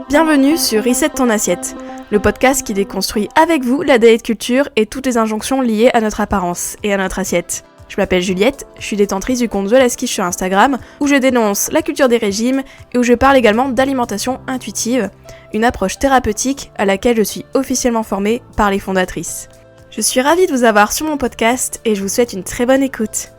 Bienvenue sur Reset ton assiette, le podcast qui déconstruit avec vous la diet culture et toutes les injonctions liées à notre apparence et à notre assiette. Je m'appelle Juliette, je suis détentrice du compte The Last Quiche sur Instagram, où je dénonce la culture des régimes et où je parle également d'alimentation intuitive, une approche thérapeutique à laquelle je suis officiellement formée par les fondatrices. Je suis ravie de vous avoir sur mon podcast et je vous souhaite une très bonne écoute.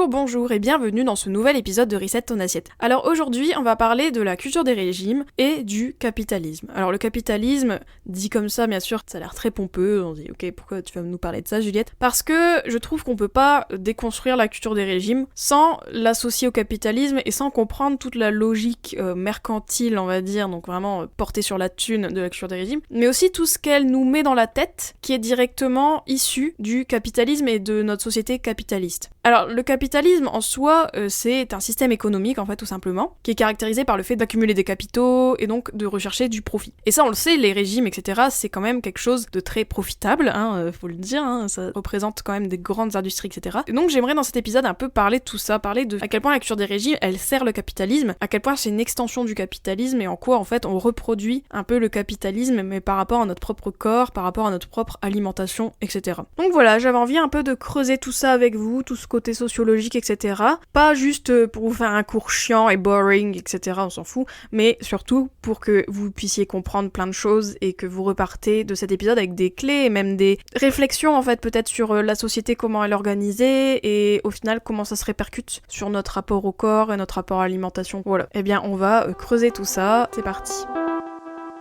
Bonjour et bienvenue dans ce nouvel épisode de Reset ton assiette. Alors aujourd'hui, on va parler de la culture des régimes et du capitalisme. Alors le capitalisme, dit comme ça, bien sûr, ça a l'air très pompeux, on dit ok, pourquoi tu vas nous parler de ça Juliette ? Parce que je trouve qu'on peut pas déconstruire la culture des régimes sans l'associer au capitalisme et sans comprendre toute la logique mercantile, on va dire, donc vraiment portée sur la thune de la culture des régimes, mais aussi tout ce qu'elle nous met dans la tête qui est directement issu du capitalisme et de notre société capitaliste. Alors le capitalisme en soi, c'est un système économique en fait tout simplement, qui est caractérisé par le fait d'accumuler des capitaux et donc de rechercher du profit. Et ça on le sait, les régimes etc, c'est quand même quelque chose de très profitable, faut le dire, ça représente quand même des grandes industries etc. Et donc j'aimerais dans cet épisode un peu parler de tout ça, parler de à quel point la culture des régimes, elle sert le capitalisme, à quel point c'est une extension du capitalisme et en quoi en fait on reproduit un peu le capitalisme mais par rapport à notre propre corps, par rapport à notre propre alimentation etc. Donc voilà, j'avais envie un peu de creuser tout ça avec vous, tout ce côté sociologique, etc. Pas juste pour vous faire un cours chiant et boring, etc. On s'en fout, mais surtout pour que vous puissiez comprendre plein de choses et que vous repartez de cet épisode avec des clés et même des réflexions en fait peut-être sur la société, comment elle est organisée et au final comment ça se répercute sur notre rapport au corps et notre rapport à l'alimentation. Voilà, eh bien on va creuser tout ça, c'est parti.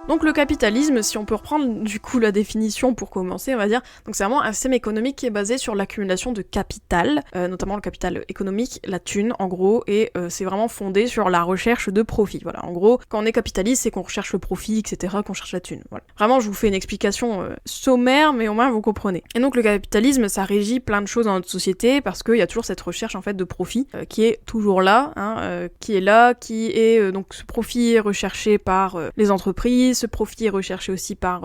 Donc le capitalisme, si on peut reprendre du coup la définition pour commencer, on va dire, donc c'est vraiment un système économique qui est basé sur l'accumulation de capital, notamment le capital économique, la thune en gros, et c'est vraiment fondé sur la recherche de profit. Voilà, en gros, quand on est capitaliste, c'est qu'on recherche le profit, etc., qu'on cherche la thune. Voilà. Vraiment, je vous fais une explication sommaire, mais au moins vous comprenez. Et donc le capitalisme, ça régit plein de choses dans notre société, parce qu'il y a toujours cette recherche en fait de profit, qui est toujours là, qui est donc ce profit est recherché par les entreprises, ce profit est recherché aussi par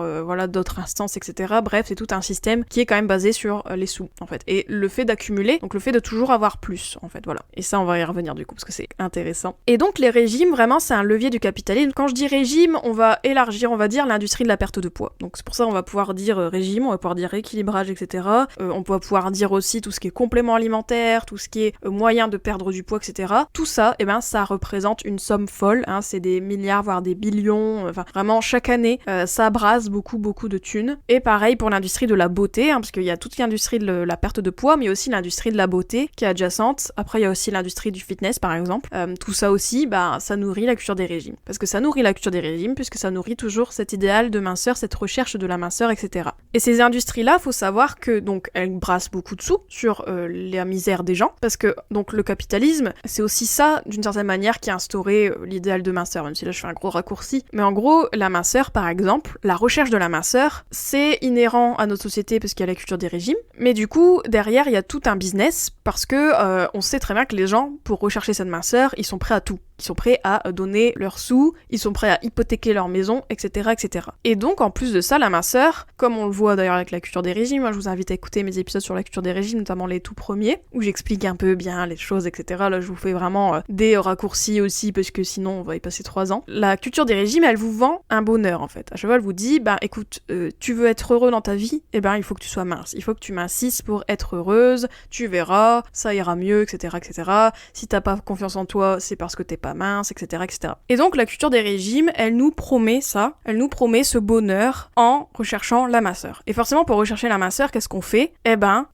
d'autres instances, etc. Bref, c'est tout un système qui est quand même basé sur les sous, en fait. Et le fait d'accumuler, donc le fait de toujours avoir plus, en fait, voilà. Et ça, on va y revenir du coup, parce que c'est intéressant. Et donc, les régimes, vraiment, c'est un levier du capitalisme. Quand je dis régime, on va élargir, on va dire, l'industrie de la perte de poids. Donc, c'est pour ça qu'on va pouvoir dire régime, on va pouvoir dire rééquilibrage, etc. On va pouvoir dire aussi tout ce qui est complément alimentaire, tout ce qui est moyen de perdre du poids, etc. Tout ça, ça représente une somme folle, c'est des milliards, voire des billions, vraiment, chaque année, ça brasse beaucoup de thunes. Et pareil pour l'industrie de la beauté, parce qu'il y a toute l'industrie de la perte de poids, mais aussi l'industrie de la beauté qui est adjacente. Après, il y a aussi l'industrie du fitness, par exemple. Tout ça aussi, ça nourrit la culture des régimes. Parce que ça nourrit la culture des régimes, puisque ça nourrit toujours cet idéal de minceur, cette recherche de la minceur, etc. Et ces industries-là, faut savoir que, donc, elles brassent beaucoup de sous sur la misère des gens, parce que, donc, le capitalisme, c'est aussi ça, d'une certaine manière, qui a instauré l'idéal de minceur, même si là, je fais un gros raccourci. Mais en gros, la minceur, par exemple, la recherche de la minceur, c'est inhérent à notre société parce qu'il y a la culture des régimes, mais du coup, derrière, il y a tout un business parce que on sait très bien que les gens, pour rechercher cette minceur, ils sont prêts à tout. Ils sont prêts à donner leurs sous, ils sont prêts à hypothéquer leur maison, etc., etc. Et donc, en plus de ça, la minceur, comme on le voit d'ailleurs avec la culture des régimes, je vous invite à écouter mes épisodes sur la culture des régimes, notamment les tout premiers, où j'explique un peu bien les choses, etc. Là, je vous fais vraiment des raccourcis aussi, parce que sinon, on va y passer 3 ans. La culture des régimes, elle vous vend un bonheur, en fait. À chaque fois, elle vous dit, écoute, tu veux être heureux dans ta vie, il faut que tu sois mince. Il faut que tu mincisses pour être heureuse, tu verras, ça ira mieux, etc., etc. Si t'as pas confiance en toi, c'est parce que t'es pas mince, etc., etc. Et donc la culture des régimes, elle nous promet ça, elle nous promet ce bonheur en recherchant la minceur. Et forcément pour rechercher la minceur, qu'est-ce qu'on fait ?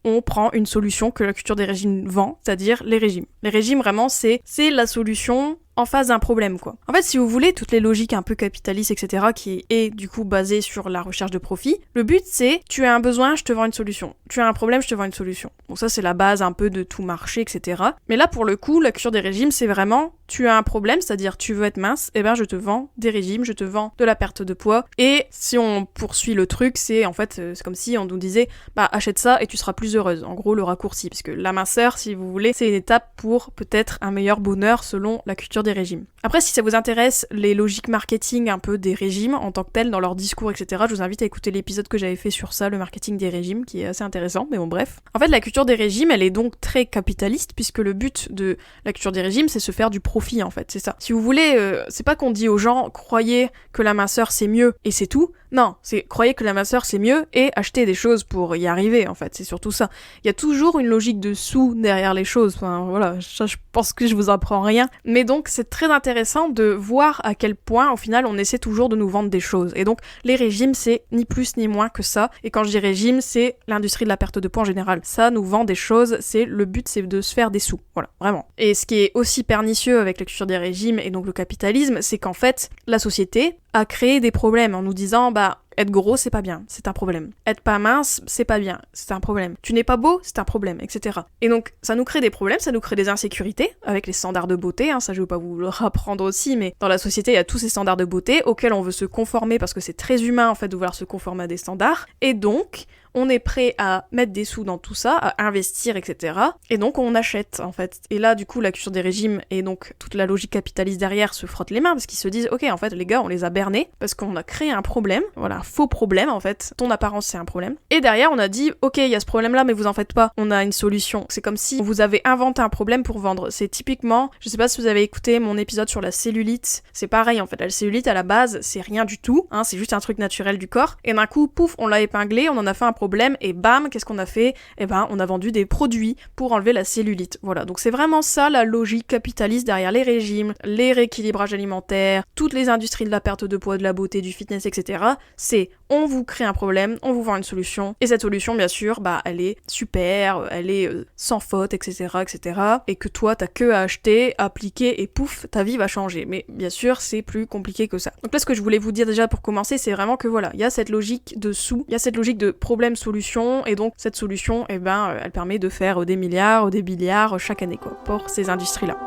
On prend une solution que la culture des régimes vend, c'est-à-dire les régimes. Les régimes vraiment c'est la solution en face d'un problème, quoi. En fait, si vous voulez, toutes les logiques un peu capitalistes, etc., qui est du coup basée sur la recherche de profit, le but c'est, tu as un besoin, je te vends une solution. Tu as un problème, je te vends une solution. Bon, ça c'est la base un peu de tout marché, etc. Mais là, pour le coup, la culture des régimes, c'est vraiment, tu as un problème, c'est-à-dire tu veux être mince, je te vends des régimes, je te vends de la perte de poids. Et si on poursuit le truc, c'est en fait, c'est comme si on nous disait, achète ça et tu seras plus heureuse. En gros, le raccourci, parce que la minceur, si vous voulez, c'est une étape pour peut-être un meilleur bonheur selon la culture des régimes. Après, si ça vous intéresse les logiques marketing un peu des régimes en tant que tels, dans leur discours, etc., je vous invite à écouter l'épisode que j'avais fait sur ça, le marketing des régimes, qui est assez intéressant, mais bon bref. En fait, la culture des régimes, elle est donc très capitaliste, puisque le but de la culture des régimes, c'est se faire du profit, en fait, c'est ça. Si vous voulez, c'est pas qu'on dit aux gens, croyez que la minceur c'est mieux, et c'est tout. Non, c'est croyez que la minceur c'est mieux, et achetez des choses pour y arriver, en fait, c'est surtout ça. Il y a toujours une logique de sous derrière les choses, enfin voilà, ça, je pense que je vous apprends rien. Mais donc, c'est très intéressant de voir à quel point, au final, on essaie toujours de nous vendre des choses. Et donc, les régimes, c'est ni plus ni moins que ça. Et quand je dis régime, c'est l'industrie de la perte de poids en général. Ça nous vend des choses, le but, c'est de se faire des sous. Voilà, vraiment. Et ce qui est aussi pernicieux avec la culture des régimes et donc le capitalisme, c'est qu'en fait, la société a créé des problèmes en nous disant, être gros, c'est pas bien, c'est un problème. Être pas mince, c'est pas bien, c'est un problème. Tu n'es pas beau, c'est un problème, etc. Et donc, ça nous crée des problèmes, ça nous crée des insécurités, avec les standards de beauté, ça je veux pas vous le rapprendre aussi, mais dans la société, il y a tous ces standards de beauté auxquels on veut se conformer parce que c'est très humain, en fait, de vouloir se conformer à des standards. Et donc, on est prêt à mettre des sous dans tout ça, à investir, etc. Et donc on achète, en fait. Et là, du coup, la culture des régimes et donc toute la logique capitaliste derrière se frottent les mains parce qu'ils se disent, ok, en fait, les gars, on les a bernés parce qu'on a créé un problème, voilà, un faux problème, en fait. Ton apparence, c'est un problème. Et derrière, on a dit, ok, il y a ce problème-là, mais vous en faites pas. On a une solution. C'est comme si vous avez inventé un problème pour vendre. C'est typiquement, je sais pas si vous avez écouté mon épisode sur la cellulite. C'est pareil, en fait. La cellulite, à la base, c'est rien du tout, c'est juste un truc naturel du corps. Et d'un coup, pouf, on l'a épinglé, on en a fait un problème, et bam, qu'est-ce qu'on a fait ? On a vendu des produits pour enlever la cellulite. Voilà, donc c'est vraiment ça la logique capitaliste derrière les régimes, les rééquilibrages alimentaires, toutes les industries de la perte de poids, de la beauté, du fitness, etc. C'est on vous crée un problème, on vous vend une solution, et cette solution, bien sûr, elle est super, elle est sans faute, etc., etc., et que toi, t'as que à acheter, appliquer, et pouf, ta vie va changer. Mais bien sûr, c'est plus compliqué que ça. Donc là, ce que je voulais vous dire déjà pour commencer, c'est vraiment que voilà, il y a cette logique de sous, il y a cette logique de problème-solution, et donc cette solution, elle permet de faire des milliards, des billiards chaque année, quoi, pour ces industries-là.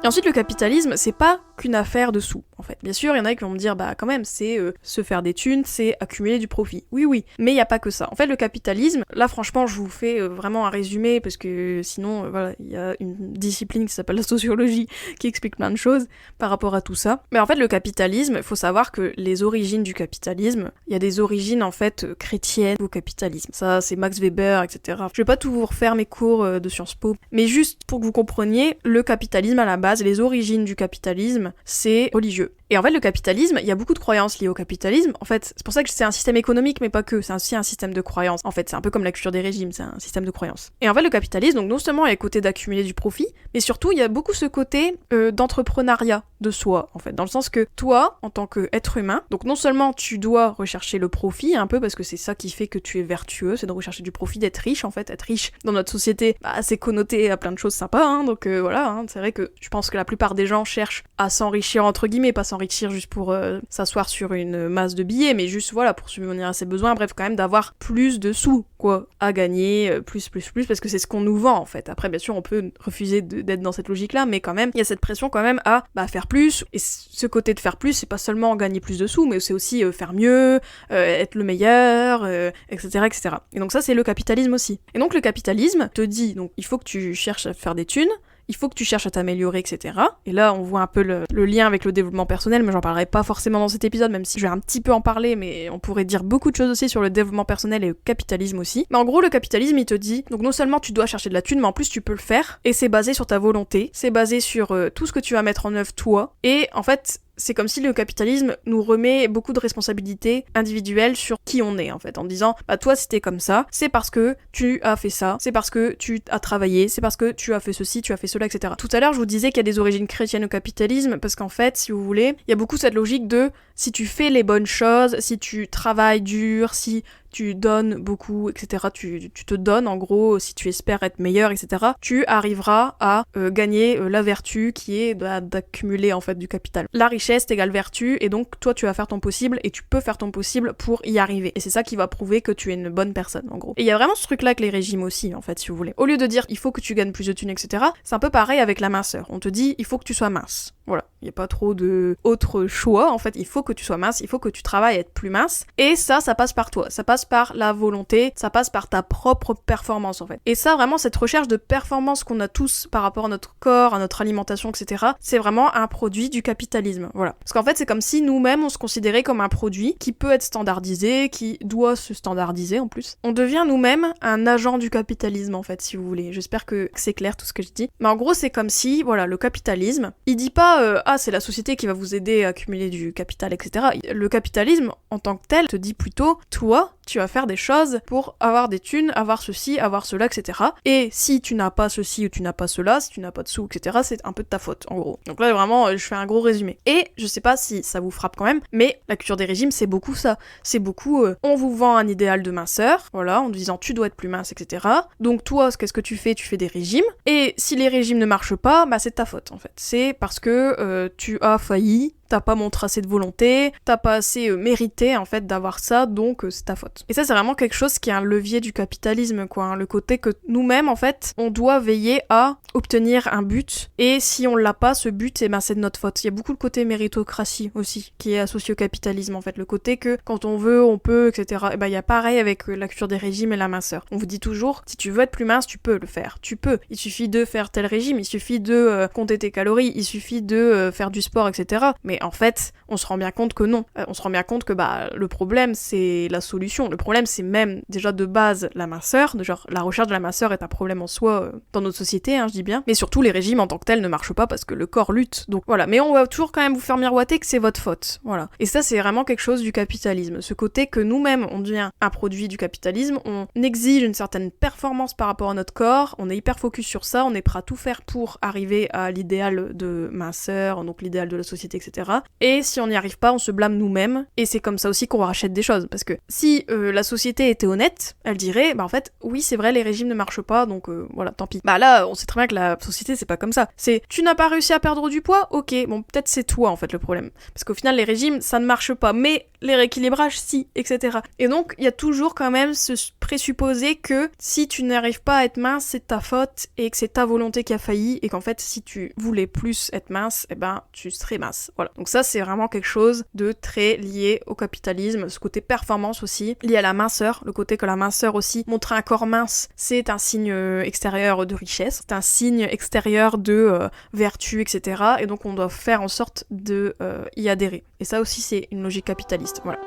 Et ensuite, le capitalisme, c'est pas qu'une affaire de sous, en fait. Bien sûr, il y en a qui vont me dire, quand même, c'est se faire des thunes, c'est accumuler du profit. Oui, mais il y a pas que ça. En fait, le capitalisme, là, franchement, je vous fais vraiment un résumé, parce que sinon, voilà, il y a une discipline qui s'appelle la sociologie, qui explique plein de choses par rapport à tout ça. Mais en fait, le capitalisme, il faut savoir que les origines du capitalisme, il y a des origines, en fait, chrétiennes au capitalisme. Ça, c'est Max Weber, etc. Je vais pas tout vous refaire mes cours de Sciences Po, mais juste pour que vous compreniez, le capitalisme, à la base, les origines du capitalisme, c'est religieux. Et en fait, le capitalisme, il y a beaucoup de croyances liées au capitalisme. En fait, c'est pour ça que c'est un système économique, mais pas que. C'est aussi un système de croyances. En fait, c'est un peu comme la culture des régimes, c'est un système de croyances. Et en fait, le capitalisme, donc non seulement il y a le côté d'accumuler du profit, mais surtout, il y a beaucoup ce côté d'entrepreneuriat de soi, en fait. Dans le sens que toi, en tant qu'être humain, donc non seulement tu dois rechercher le profit, un peu, parce que c'est ça qui fait que tu es vertueux, c'est de rechercher du profit, d'être riche, en fait. Être riche dans notre société, c'est connoté à plein de choses sympas, donc voilà, c'est vrai que je pense que la plupart des gens cherchent à s'enrichir, entre guillemets, pas s'enrichir juste pour s'asseoir sur une masse de billets, mais juste voilà, pour subvenir à ses besoins, bref, quand même d'avoir plus de sous, quoi, à gagner, plus, parce que c'est ce qu'on nous vend, en fait. Après, bien sûr, on peut refuser d'être dans cette logique-là, mais quand même, il y a cette pression quand même à faire plus, et ce côté de faire plus, c'est pas seulement gagner plus de sous, mais c'est aussi faire mieux, être le meilleur, etc., etc. Et donc ça, c'est le capitalisme aussi. Et donc le capitalisme te dit, donc il faut que tu cherches à faire des thunes, il faut que tu cherches à t'améliorer, etc. Et là, on voit un peu le lien avec le développement personnel, mais j'en parlerai pas forcément dans cet épisode, même si je vais un petit peu en parler, mais on pourrait dire beaucoup de choses aussi sur le développement personnel et le capitalisme aussi. Mais en gros, le capitalisme, il te dit, donc non seulement tu dois chercher de la thune, mais en plus tu peux le faire, et c'est basé sur ta volonté, c'est basé sur tout ce que tu vas mettre en œuvre toi, et en fait, c'est comme si le capitalisme nous remet beaucoup de responsabilités individuelles sur qui on est, en fait, en disant, toi, si t'es comme ça, c'est parce que tu as fait ça, c'est parce que tu as travaillé, c'est parce que tu as fait ceci, tu as fait cela, etc. Tout à l'heure, je vous disais qu'il y a des origines chrétiennes au capitalisme, parce qu'en fait, si vous voulez, il y a beaucoup cette logique de, si tu fais les bonnes choses, si tu travailles dur, si tu donnes beaucoup, etc., tu te donnes, en gros, si tu espères être meilleur, etc., tu arriveras à gagner la vertu qui est d'accumuler, en fait, du capital. La richesse égale vertu, et donc, toi, tu vas faire ton possible, et tu peux faire ton possible pour y arriver. Et c'est ça qui va prouver que tu es une bonne personne, en gros. Et il y a vraiment ce truc-là avec les régimes aussi, en fait, si vous voulez. Au lieu de dire, il faut que tu gagnes plus de thunes, etc., c'est un peu pareil avec la minceur. On te dit, il faut que tu sois mince. Voilà. Il n'y a pas trop de autre choix, en fait, il faut que tu sois mince, il faut que tu travailles à être plus mince, et ça passe par toi, ça passe par la volonté, ça passe par ta propre performance, en fait. Et ça, vraiment, cette recherche de performance qu'on a tous par rapport à notre corps, à notre alimentation, etc., c'est vraiment un produit du capitalisme, voilà. Parce qu'en fait, c'est comme si nous-mêmes, on se considérait comme un produit qui peut être standardisé, qui doit se standardiser, en plus. On devient nous-mêmes un agent du capitalisme, en fait, si vous voulez. J'espère que c'est clair tout ce que je dis. Mais en gros, c'est comme si, voilà, le capitalisme, il dit pas ah, c'est la société qui va vous aider à accumuler du capital, etc. Le capitalisme, en tant que tel, te dit plutôt, toi, tu vas faire des choses pour avoir des thunes, avoir ceci, avoir cela, etc. Et si tu n'as pas ceci ou tu n'as pas cela, si tu n'as pas de sous, etc., c'est un peu de ta faute, en gros. Donc là, vraiment, je fais un gros résumé. Et je sais pas si ça vous frappe quand même, mais la culture des régimes, c'est beaucoup ça. C'est beaucoup, on vous vend un idéal de minceur, voilà, en disant tu dois être plus mince, etc. Donc toi, qu'est-ce que tu fais? Tu fais des régimes. Et si les régimes ne marchent pas, bah c'est de ta faute, en fait. C'est parce que tu as failli, t'as pas montré assez de volonté, t'as pas assez mérité en fait d'avoir ça, donc c'est ta faute. Et ça c'est vraiment quelque chose qui est un levier du capitalisme, quoi, hein, le côté que nous-mêmes en fait, on doit veiller à obtenir un but, et si on l'a pas, ce but, eh ben c'est de notre faute. Il y a beaucoup le côté méritocratie aussi, qui est associé au capitalisme en fait, le côté que quand on veut, on peut, etc. Et ben il y a pareil avec la culture des régimes et la minceur. On vous dit toujours, si tu veux être plus mince, tu peux le faire, tu peux. Il suffit de faire tel régime, il suffit de compter tes calories, il suffit de faire du sport, etc. Mais en fait, on se rend bien compte que non. On se rend bien compte que le problème, c'est la solution. Le problème, c'est même déjà de base la minceur. Genre, la recherche de la minceur est un problème en soi dans notre société, hein, je dis bien. Mais surtout, les régimes en tant que tels ne marchent pas parce que le corps lutte. Donc voilà. Mais on va toujours quand même vous faire miroiter que c'est votre faute. Voilà. Et ça, c'est vraiment quelque chose du capitalisme. Ce côté que nous-mêmes, on devient un produit du capitalisme. On exige une certaine performance par rapport à notre corps. On est hyper focus sur ça. On est prêt à tout faire pour arriver à l'idéal de minceur, donc l'idéal de la société, etc. Et si on n'y arrive pas, on se blâme nous-mêmes, et c'est comme ça aussi qu'on rachète des choses, parce que si la société était honnête, elle dirait, bah en fait, oui c'est vrai, les régimes ne marchent pas, donc voilà, tant pis. Bah là, on sait très bien que la société c'est pas comme ça, c'est, tu n'as pas réussi à perdre du poids, ok, bon peut-être c'est toi en fait le problème, parce qu'au final les régimes ça ne marche pas, mais les rééquilibrages si, etc. Et donc il y a toujours quand même ce présupposé que si tu n'arrives pas à être mince, c'est ta faute, et que c'est ta volonté qui a failli, et qu'en fait si tu voulais plus être mince, eh ben tu serais mince, voilà. Donc ça c'est vraiment quelque chose de très lié au capitalisme, ce côté performance aussi, lié à la minceur, le côté que la minceur aussi, montrer un corps mince, c'est un signe extérieur de richesse, c'est un signe extérieur de vertu, etc. Et donc on doit faire en sorte de y adhérer. Et ça aussi c'est une logique capitaliste, voilà.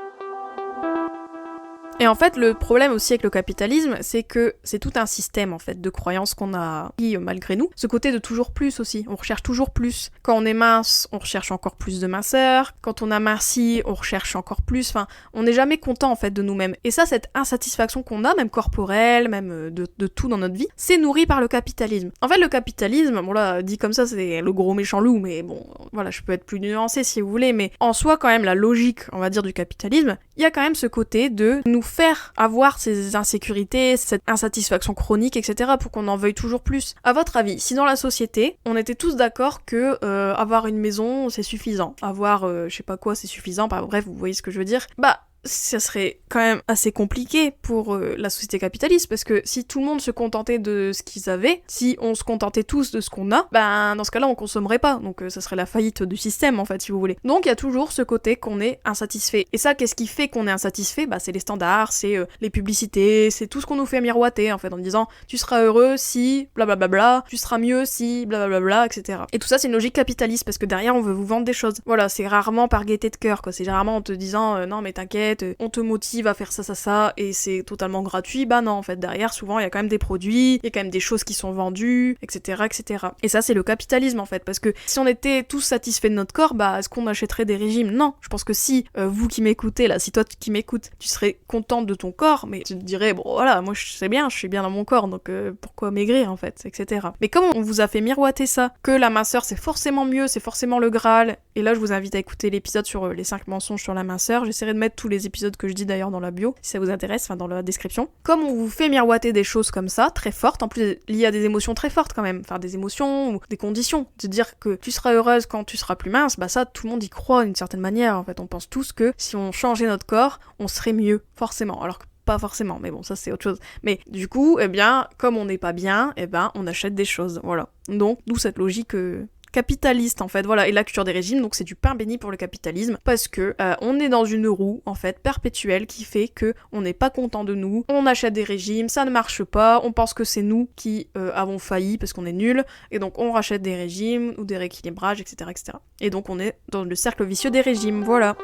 Et en fait, le problème aussi avec le capitalisme, c'est que c'est tout un système en fait de croyances qu'on a pris malgré nous. Ce côté de toujours plus aussi, on recherche toujours plus. Quand on est mince, on recherche encore plus de minceur. Quand on a minci, on recherche encore plus. Enfin, on n'est jamais content en fait de nous-mêmes. Et ça, cette insatisfaction qu'on a, même corporelle, même de tout dans notre vie, c'est nourri par le capitalisme. En fait, le capitalisme, bon là, dit comme ça, c'est le gros méchant loup, mais bon, voilà, je peux être plus nuancée si vous voulez, mais en soi, quand même, la logique, on va dire, du capitalisme, il y a quand même ce côté de nous faire avoir ces insécurités, cette insatisfaction chronique, etc. pour qu'on en veuille toujours plus. À votre avis, si dans la société, on était tous d'accord que avoir une maison, c'est suffisant, avoir je sais pas quoi, c'est suffisant, bah, bref, vous voyez ce que je veux dire, bah ça serait quand même assez compliqué pour la société capitaliste, parce que si tout le monde se contentait de ce qu'ils avaient, si on se contentait tous de ce qu'on a, ben dans ce cas-là on consommerait pas, donc ça serait la faillite du système en fait si vous voulez. Donc il y a toujours ce côté qu'on est insatisfait. Et ça, qu'est-ce qui fait qu'on est insatisfait? Bah c'est les standards, c'est les publicités, c'est tout ce qu'on nous fait miroiter en fait en disant tu seras heureux si blablabla, tu seras mieux si blablabla, etc. Et tout ça c'est une logique capitaliste parce que derrière on veut vous vendre des choses. Voilà, c'est rarement par gaieté de cœur quoi, c'est rarement en te disant non mais t'inquiète, on te motive à faire ça, et c'est totalement gratuit, bah non, en fait, derrière, souvent, il y a quand même des produits, il y a quand même des choses qui sont vendues, etc., etc. Et ça, c'est le capitalisme, en fait, parce que si on était tous satisfaits de notre corps, bah, est-ce qu'on achèterait des régimes? Non. Je pense que si, vous qui m'écoutez, là, si toi qui m'écoutes, tu serais contente de ton corps, mais tu te dirais, bon, voilà, moi, je sais bien, je suis bien dans mon corps, donc pourquoi maigrir, en fait, etc. Mais comme on vous a fait miroiter ça, que la minceur, c'est forcément mieux, c'est forcément le Graal, et là, je vous invite à écouter l'épisode sur les 5 mensonges sur la minceur, j'essaierai de mettre tous les épisodes que je dis d'ailleurs dans la bio, si ça vous intéresse, enfin dans la description. Comme on vous fait miroiter des choses comme ça, très fortes, en plus liées à des émotions très fortes quand même, enfin des émotions ou des conditions, de dire que tu seras heureuse quand tu seras plus mince, bah ça tout le monde y croit d'une certaine manière, en fait on pense tous que si on changeait notre corps, on serait mieux, forcément, alors que pas forcément, mais bon ça c'est autre chose. Mais du coup, eh bien, comme on n'est pas bien, eh ben on achète des choses, voilà. Donc, d'où cette logique capitaliste en fait, voilà. Et la culture des régimes, donc c'est du pain béni pour le capitalisme, parce que on est dans une roue en fait perpétuelle qui fait que on n'est pas content de nous, on achète des régimes, ça ne marche pas, on pense que c'est nous qui avons failli parce qu'on est nuls, et donc on rachète des régimes ou des rééquilibrages, etc., etc. Et donc on est dans le cercle vicieux des régimes, voilà.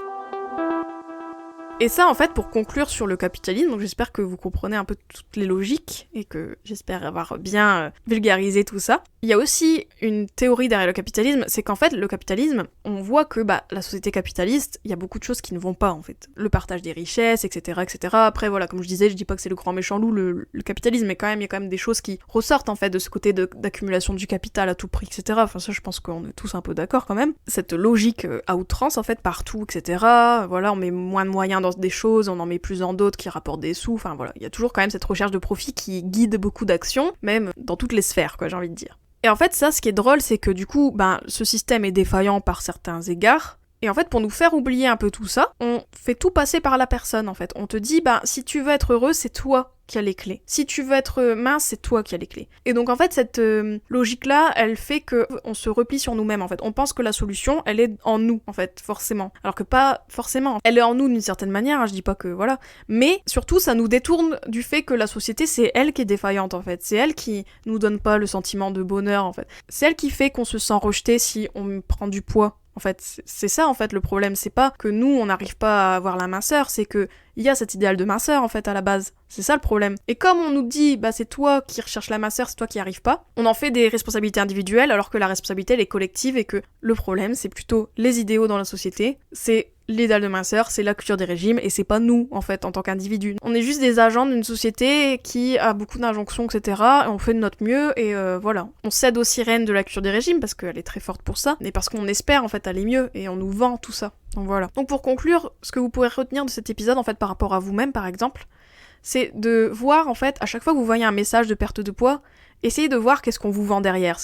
Et ça, en fait, pour conclure sur le capitalisme, donc j'espère que vous comprenez un peu toutes les logiques et que j'espère avoir bien vulgarisé tout ça. Il y a aussi une théorie derrière le capitalisme, c'est qu'en fait, le capitalisme, on voit que la société capitaliste, il y a beaucoup de choses qui ne vont pas, en fait. Le partage des richesses, etc., etc. Après, voilà, comme je disais, je dis pas que c'est le grand méchant loup, le capitalisme, mais quand même, il y a quand même des choses qui ressortent, en fait, de ce côté d'accumulation du capital à tout prix, etc. Enfin, ça, je pense qu'on est tous un peu d'accord, quand même. Cette logique à outrance, en fait, partout, etc. Voilà, on met moins de moyens dans des choses, on en met plus dans d'autres qui rapportent des sous, enfin voilà, il y a toujours quand même cette recherche de profit qui guide beaucoup d'actions, même dans toutes les sphères, quoi, j'ai envie de dire. Et en fait, ça, ce qui est drôle, c'est que du coup, ce système est défaillant par certains égards, et en fait, pour nous faire oublier un peu tout ça, on fait tout passer par la personne, en fait. On te dit, si tu veux être heureux, c'est toi qui a les clés. Si tu veux être mince, c'est toi qui a les clés. Et donc en fait, cette logique-là, elle fait que on se replie sur nous-mêmes, en fait. On pense que la solution, elle est en nous, en fait, forcément. Alors que pas forcément. Elle est en nous d'une certaine manière, hein, je dis pas que voilà. Mais surtout, ça nous détourne du fait que la société, c'est elle qui est défaillante, en fait. C'est elle qui nous donne pas le sentiment de bonheur, en fait. C'est elle qui fait qu'on se sent rejeté si on prend du poids. En fait, c'est ça en fait le problème, c'est pas que nous on n'arrive pas à avoir la minceur, c'est que il y a cet idéal de minceur en fait à la base. C'est ça le problème. Et comme on nous dit c'est toi qui recherches la minceur, c'est toi qui n'y arrives pas, on en fait des responsabilités individuelles alors que la responsabilité elle est collective et que le problème c'est plutôt les idéaux dans la société, c'est l'idéal de minceur, c'est la culture des régimes et c'est pas nous en fait en tant qu'individus. On est juste des agents d'une société qui a beaucoup d'injonctions etc. Et on fait de notre mieux et voilà. On cède aux sirènes de la culture des régimes parce qu'elle est très forte pour ça, mais parce qu'on espère en fait aller mieux et on nous vend tout ça. Donc voilà. Donc pour conclure, ce que vous pourrez retenir de cet épisode en fait par rapport à vous-même par exemple, c'est de voir en fait à chaque fois que vous voyez un message de perte de poids, essayez de voir qu'est-ce qu'on vous vend derrière,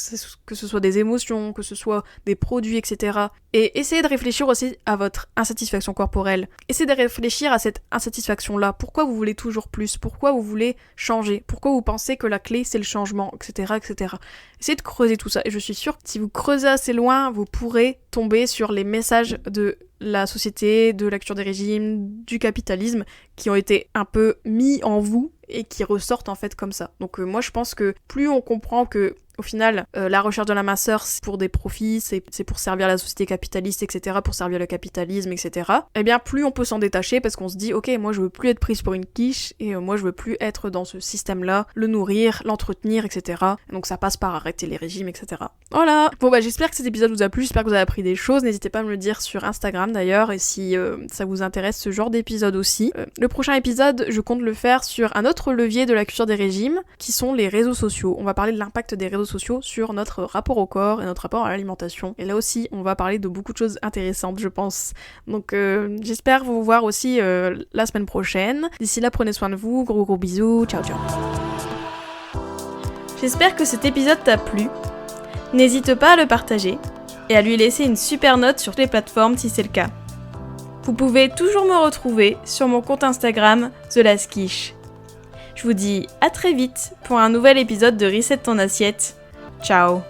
que ce soit des émotions, que ce soit des produits, etc. Et essayez de réfléchir aussi à votre insatisfaction corporelle. Essayez de réfléchir à cette insatisfaction-là. Pourquoi vous voulez toujours plus? Pourquoi vous voulez changer? Pourquoi vous pensez que la clé c'est le changement, etc., etc. Essayez de creuser tout ça. Et je suis sûre que si vous creusez assez loin, vous pourrez tomber sur les messages de la société, de la culture des régimes, du capitalisme, qui ont été un peu mis en vous et qui ressortent en fait comme ça. Donc moi je pense que plus on comprend que au final, la recherche de la minceur, c'est pour des profits, c'est pour servir la société capitaliste, etc., pour servir le capitalisme, etc., eh bien, plus on peut s'en détacher parce qu'on se dit, ok, moi je veux plus être prise pour une quiche, et moi je veux plus être dans ce système-là, le nourrir, l'entretenir, etc. Et donc ça passe par arrêter les régimes, etc. Voilà. Bon j'espère que cet épisode vous a plu, j'espère que vous avez appris des choses, n'hésitez pas à me le dire sur Instagram d'ailleurs, et si ça vous intéresse ce genre d'épisode aussi. Le prochain épisode, je compte le faire sur un autre levier de la culture des régimes, qui sont les réseaux sociaux. On va parler de l'impact des réseaux sociaux sur notre rapport au corps et notre rapport à l'alimentation. Et là aussi, on va parler de beaucoup de choses intéressantes, je pense. Donc j'espère vous voir aussi la semaine prochaine. D'ici là, prenez soin de vous, gros bisous, ciao ciao. J'espère que cet épisode t'a plu. N'hésite pas à le partager et à lui laisser une super note sur toutes les plateformes si c'est le cas. Vous pouvez toujours me retrouver sur mon compte Instagram, TheLastQuiche. Je vous dis à très vite pour un nouvel épisode de Reset ton assiette. Ciao.